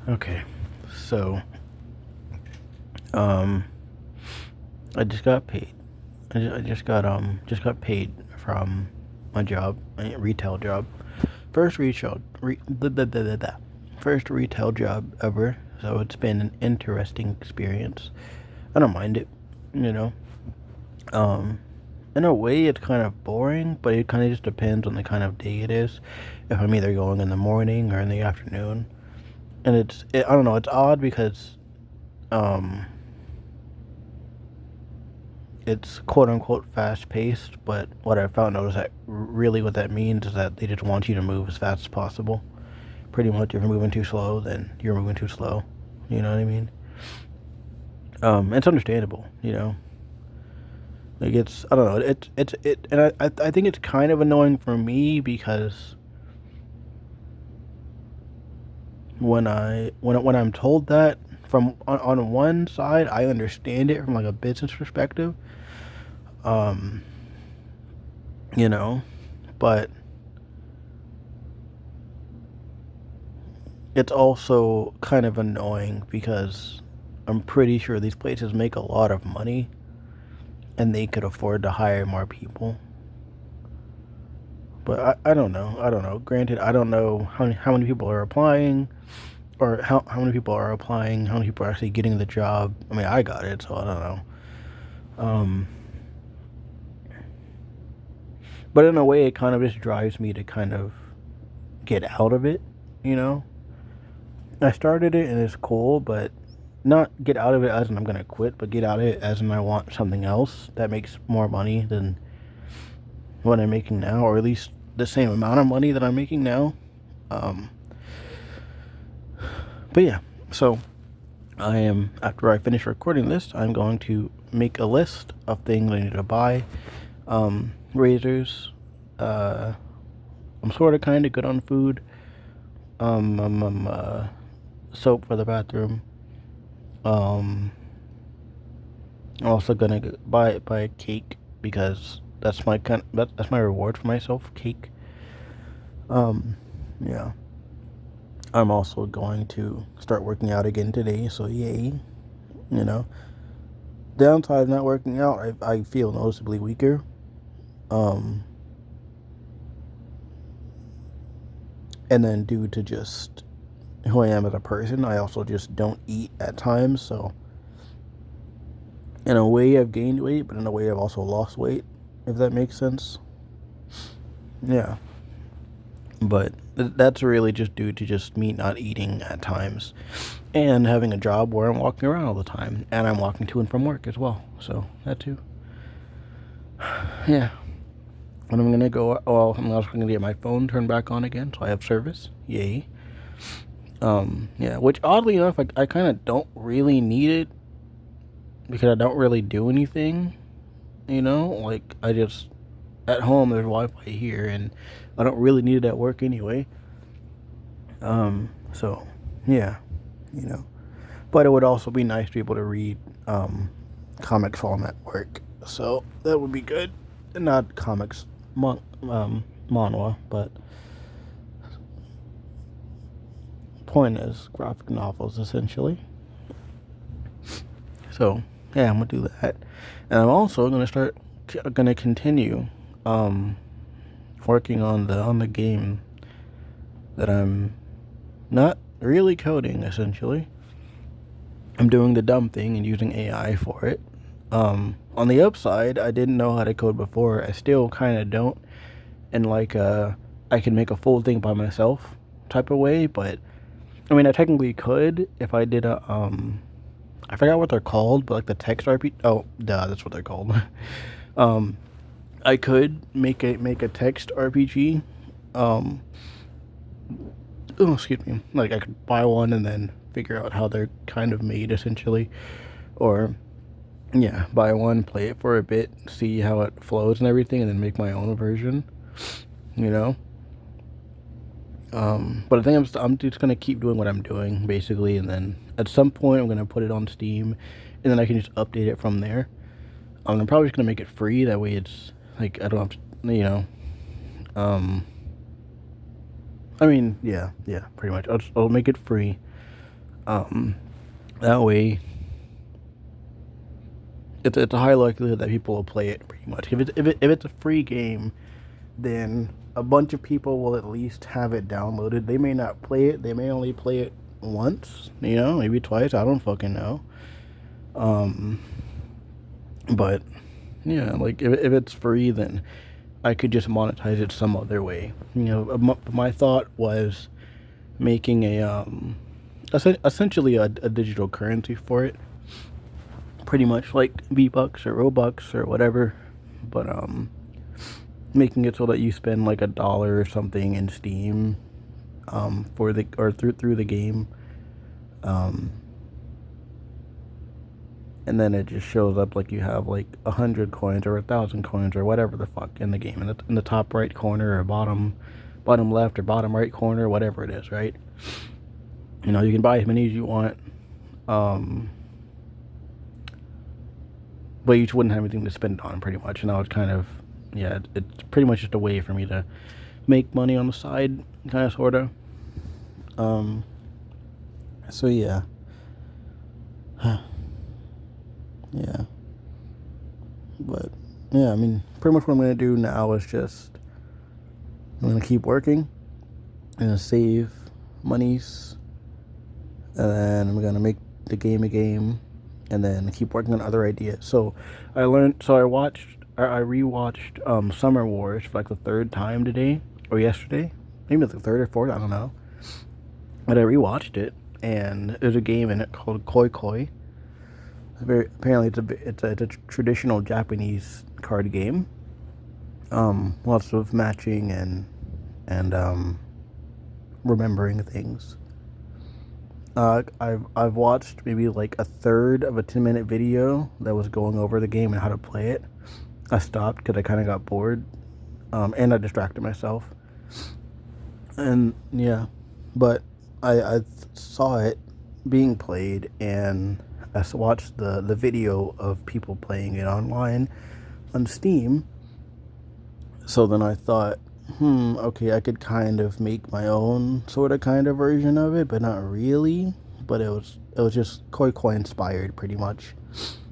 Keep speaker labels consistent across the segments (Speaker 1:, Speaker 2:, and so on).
Speaker 1: Okay, so um, I just got paid. I just got paid from my job, my retail job. First retail, blah, blah, blah, blah, blah. First retail job ever. So it's been an interesting experience. I don't mind it, you know. Um, in a way, it's kind of boring, but it kind of just depends on the kind of day it is. If I'm either going in the morning or in the afternoon, and I don't know, it's odd because um it's quote unquote fast paced, but what I found out is that really what that means is that they just want you to move as fast as possible. Pretty much, if you're moving too slow, then you're moving too slow. You know what I mean? It's understandable. Like it's I don't know. And I think it's kind of annoying for me because when I'm told that from on one side, I understand it from like a business perspective. Um, you know, but it's also kind of annoying because I'm pretty sure these places make a lot of money and they could afford to hire more people. But I don't know. I don't know. Granted, I don't know how many people are applying or how many people are applying, how many people are actually getting the job. I mean, I got it, so I don't know. Um, but in a way, it kind of just drives me to kind of get out of it, you know? I started it and it's cool, but not get out of it as in I'm gonna quit, but get out of it as in I want something else that makes more money than what I'm making now, or at least the same amount of money that I'm making now. Um, but yeah, so after I finish recording this, I'm going to make a list of things I need to buy. Razors. I'm sort of kind of good on food. Soap for the bathroom. Um, I'm also gonna buy a cake because that's my reward for myself. Cake. Um, yeah. I'm also going to start working out again today, so yay. You know, downside of not working out, I feel noticeably weaker. Um, and then due to just who I am as a person, I also just don't eat at times. So in a way, I've gained weight, but in a way, I've also lost weight. If that makes sense. Yeah. But that's really just due to just me not eating at times and having a job where I'm walking around all the time and I'm walking to and from work as well. So that too. Yeah. And I'm gonna go. Well, I'm also gonna get my phone turned back on again, so I have service. Yay. Yeah. Which oddly enough, I kind of don't really need it because I don't really do anything. Like I just at home there's Wi-Fi here, and I don't really need it at work anyway. So yeah, you know. But it would also be nice to be able to read comics while I'm at work. So that would be good. Not comics, manhwa, but point is graphic novels essentially. So yeah, I'm gonna do that, and I'm also gonna continue um, working on the game that I'm not really coding essentially. I'm doing the dumb thing and using AI for it. On the upside, I didn't know how to code before. I still kind of don't, in like I can make a full thing by myself type of way. But I mean, I technically could if I did a I forgot what they're called, but like the text RP. Oh, duh, that's what they're called. um, I could make a text RPG. Um, oh, excuse me. Like I could buy one and then figure out how they're kind of made essentially, or yeah, buy one, play it for a bit, see how it flows and everything, and then make my own version. You know. But I think I'm just gonna keep doing what I'm doing basically, and then at some point I'm gonna put it on Steam, and then I can just update it from there. I'm probably just gonna make it free. That way, it's like I don't have to, Um, I mean, yeah, pretty much. I'll make it free, That way, it's a high likelihood that people will play it pretty much. If it's a free game, then a bunch of people will at least have it downloaded. They may not play it. They may only play it once, maybe twice. I don't fucking know. But yeah, like if it's free, then I could just monetize it some other way. My thought was making essentially a digital currency for it, pretty much like V-Bucks or Robux or whatever, but making it so that you spend like $1 or something in Steam, for the or through the game, and then it just shows up like you have like 100 coins or 1,000 coins or whatever the fuck in the game, in the top right corner or bottom left or bottom right corner, whatever it is, right? You can buy as many as you want, but you just wouldn't have anything to spend it on, pretty much. And I was kind of, yeah, it's pretty much just a way for me to make money on the side, kind of, sort of. So yeah. Yeah. But yeah, I mean, pretty much what I'm gonna do now is just I'm gonna keep working, I'm gonna save monies, and then I'm gonna make the game a game, and then keep working on other ideas. So I rewatched Summer Wars for like the third time today or yesterday, maybe the third or fourth, I don't know. But I rewatched it, and there's a game in it called Koi Koi. Apparently it's a traditional Japanese card game. Lots of matching and remembering things. I've watched maybe like a third of a 10-minute video that was going over the game and how to play it. I stopped because I kind of got bored, and I distracted myself. And yeah, but I saw it being played, and I watched the video of people playing it online on Steam. So then I thought, okay, I could kind of make my own sort of kind of version of it, but not really. But it was just Koi Koi inspired, pretty much.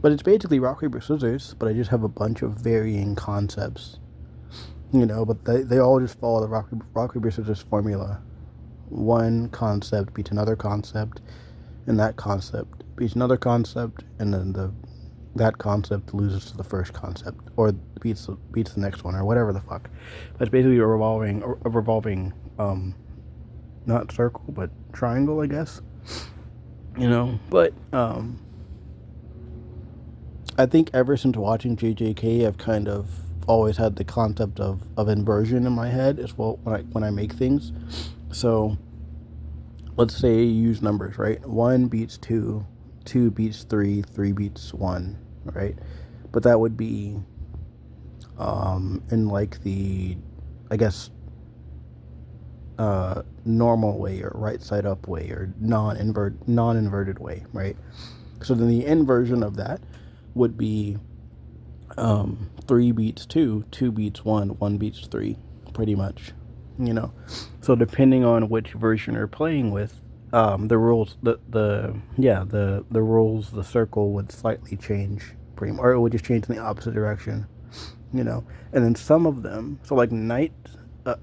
Speaker 1: But it's basically rock, paper, scissors, but I just have a bunch of varying concepts. But they all just follow the rock, paper, scissors formula. One concept beats another concept, and that concept beats another concept, and then that concept loses to the first concept, or beats the next one, or whatever the fuck. But it's basically a revolving, not circle, but triangle, I guess. But I think ever since watching JJK, I've kind of always had the concept of inversion in my head as well when I make things. So let's say you use numbers, right? 1 beats 2, 2 beats 3, 3 beats 1, right? But that would be in like the, I guess, normal way, or right side up way, or non-inverted way, right? So then the inversion of that would be 3 beats 2, 2 beats 1, 1 beats 3, pretty much. So depending on which version you're playing with, the rules, the rules, the circle would slightly change, or it would just change in the opposite direction. And then some of them, so like knight, so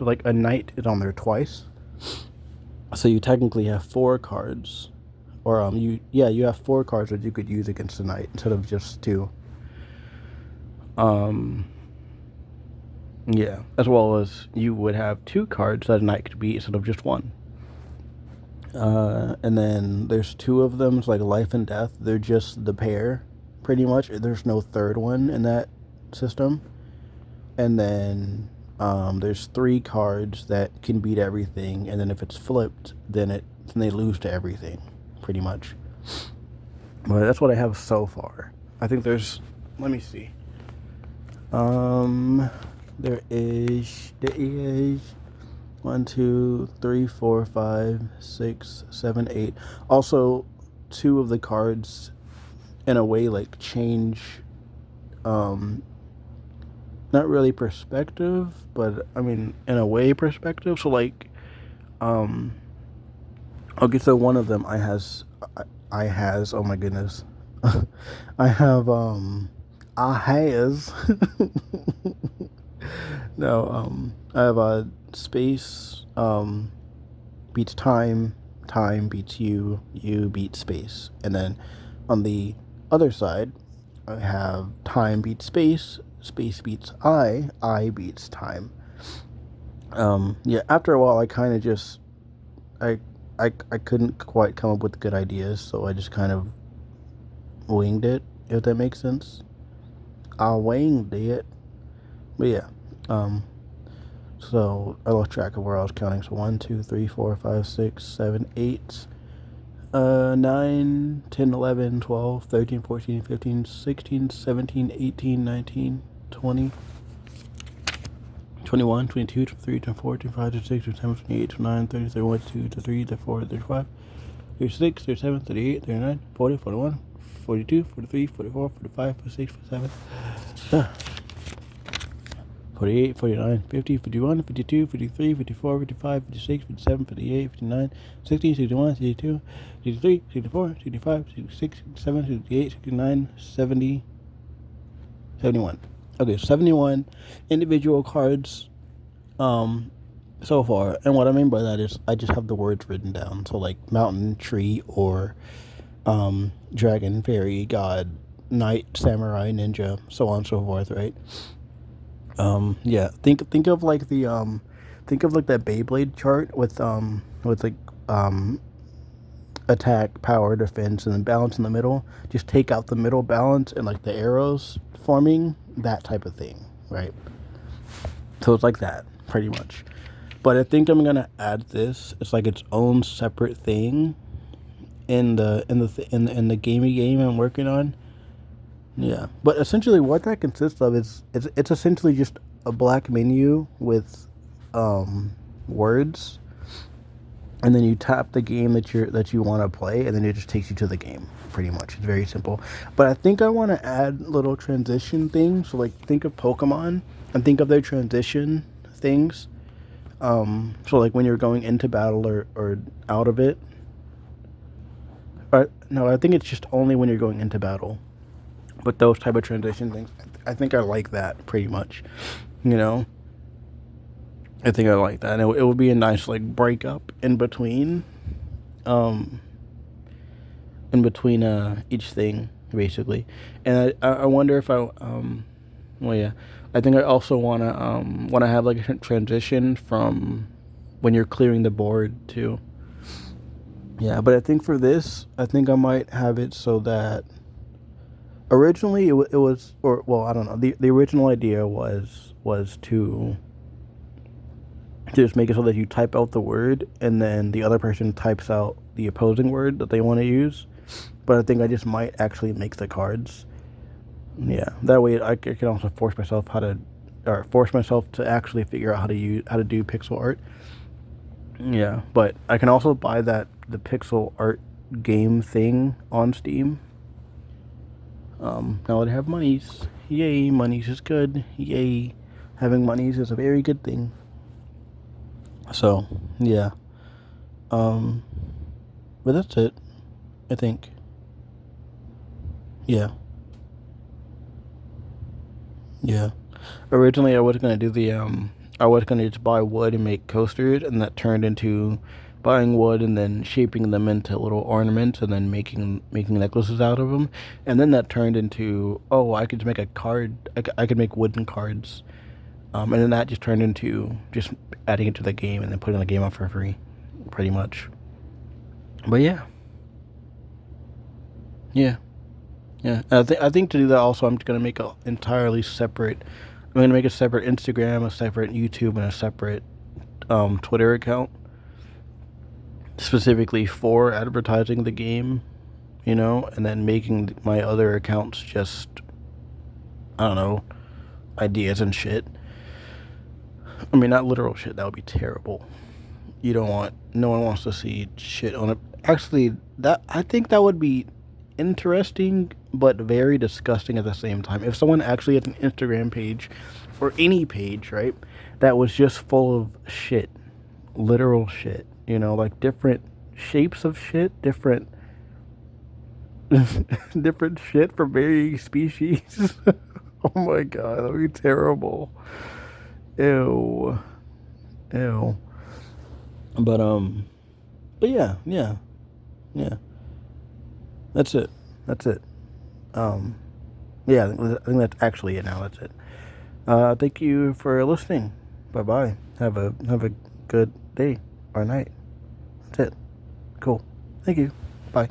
Speaker 1: like a knight is on there twice, so you technically have 4 cards, or you have 4 cards that you could use against a knight instead of just 2. Yeah, as well as you would have 2 cards that a knight could beat instead of just 1. And then there's 2 of them, it's like life and death. They're just the pair, pretty much. There's no third one in that system. And then there's 3 cards that can beat everything, and then if it's flipped, then they lose to everything, pretty much. But that's what I have so far. I think there's, let me see. There is 1, 2, 3, 4, 5, 6, 7, 8. Also, 2 of the cards, in a way, like change, not really perspective, but I mean, in a way, perspective. So like, on Okay, so one of them I has, oh my goodness. I have I has no, I have a space beats time, time beats you, you beats space. And then on the other side, I have time beats space, space beats I beats time. Yeah, after a while I kind of just I I couldn't quite come up with good ideas, so I just kind of winged it, if that makes sense. I winged it. But yeah. So I lost track of where I was counting. So 1, 2, 3, 4, 5, 6, 7, 8, 9, 10, 11, 12, 13, 14, 15, 16, 17, 18, 19, 20, 21, 22, 23, 24, 25, 26, 27, 28, 29, 30, 31, 32, 33, 34, 35, 36, 37, 38, 39, 40, 41, 42, 43, 44, 45, 46, 47, 48, 49, 50, 51, 52, 53, 54, 55, 56, 57, 58, 59, 60, 61, 62, 63, 64, 65, 66, 67, 68, 69, 70, 71. Okay, 71 individual cards so far. And what I mean by that is I just have the words written down. So like mountain, tree, or dragon, fairy, god, knight, samurai, ninja, so on and so forth, right? Yeah, think of like the think of like that Beyblade chart with like um attack, power, defense, and then balance in the middle. Just take out the middle balance and like the arrows forming, that type of thing, right? So it's like that, pretty much. But I think I'm gonna add this. It's like its own separate thing in the gamey game I'm working on. Yeah, but essentially what that consists of is it's essentially just a black menu with words, and then you tap the game that you want to play, and then it just takes you to the game. Pretty much, it's very simple. But I think I want to add little transition things. So like think of Pokemon and think of their transition things. So like when you're going into battle or out of it. Or no, I think it's just only when you're going into battle. But those type of transition things, I think I like that pretty much. You know, I think I like that. And it would be a nice like break up um, in between each thing basically. And I wonder if well yeah, I think I also wanna have like a transition from when you're clearing the board too. Yeah, but I think for this, I think I might have it so that originally it was, or well, I don't know. The original idea was to just make it so that you type out the word and then the other person types out the opposing word that they want to use. But I think I just might actually make the cards. Yeah, that way I can also force myself to actually figure out how to do pixel art. Yeah, but I can also buy the pixel art game thing on Steam. Now that I have monies, yay! Monies is good. Yay! Having monies is a very good thing. So yeah, um, but that's it. I think. Yeah, yeah. Originally, I was gonna do I was gonna just buy wood and make coasters, and that turned into buying wood and then shaping them into little ornaments, and then making necklaces out of them, and then that turned into, oh, I could just make a card. I could make wooden cards, and then that just turned into just adding it to the game and then putting the game up for free, pretty much. But yeah, yeah. Yeah, I think to do that also, I'm gonna make a entirely separate. I'm gonna make a separate Instagram, a separate YouTube, and a separate Twitter account specifically for advertising the game. You know, and then making my other accounts just, I don't know, ideas and shit. I mean, not literal shit. That would be terrible. You don't want. No one wants to see shit on it. Actually, that I think that would be interesting, but very disgusting at the same time. If someone actually had an Instagram page, or any page, right, that was just full of shit, literal shit, you know, like different shapes of shit, different different shit for varying species. Oh my god, that'd be terrible. Ew. Ew. But but yeah. That's it. That's it. Um yeah, I think that's actually it now. That's it. Thank you for listening. Bye bye. Have a good day or night. That's it. Cool. Thank you. Bye.